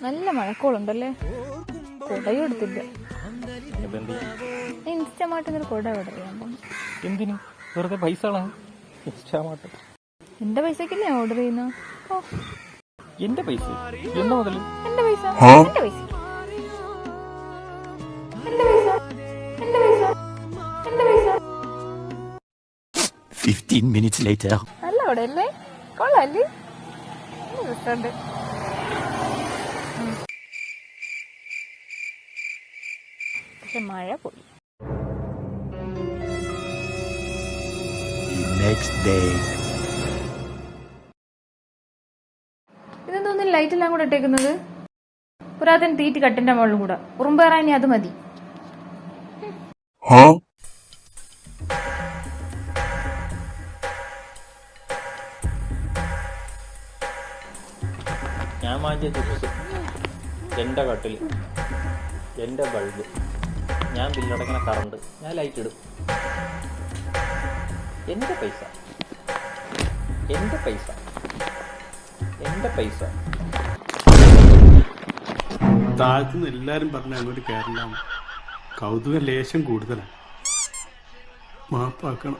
നല്ല മഴക്കോളുണ്ടല്ലേ. കുടയും എടുത്തില്ല. ഇൻസ്റ്റാമാർട്ട് ഇങ്ങനെ കുട ഓർഡർ ചെയ്യാൻ പോകുന്നു. എന്തിനു? വെറുതെ പൈസ ഇൻസ്റ്റാമാർട്ട്. എന്റെ പൈസക്കല്ലേ ഓർഡർ ചെയ്യുന്ന? എന്റെ പൈസ എന്നാ മുതൽ? എന്റെ പൈസ 15 minutes later. നല്ല കുടയല്ലേ? കൊള്ളാല്ലേ? രസമുണ്ട്. പക്ഷെ മഴ പോയി. ഇതെന്തോന്നും ലൈറ്റ് എല്ലാം കൂടെ ഇട്ടേക്കുന്നത്? പുരാതന തീറ്റ് കട്ടിന്റെ മുകളിലും കൂടെ ഉറുമ്പേറാനി അത് മതി. ഞാൻ വാങ്ങിയ ചിപ്സ്, എൻ്റെ കട്ടിൽ, എൻ്റെ ബൾബ്, ഞാൻ ബില്ലടക്കുന്ന കറണ്ട്, ഞാൻ ലൈറ്റ് ഇടും. എൻ്റെ പൈസ, എൻ്റെ പൈസ, എൻ്റെ പൈസ. താഴ്ത്തുനിന്ന് എല്ലാരും പറഞ്ഞ അങ്ങോട്ട് കയറണ്ടാണ്. കൗതുക ലേശം കൂടുതലാണ്. മാപ്പാക്കണം.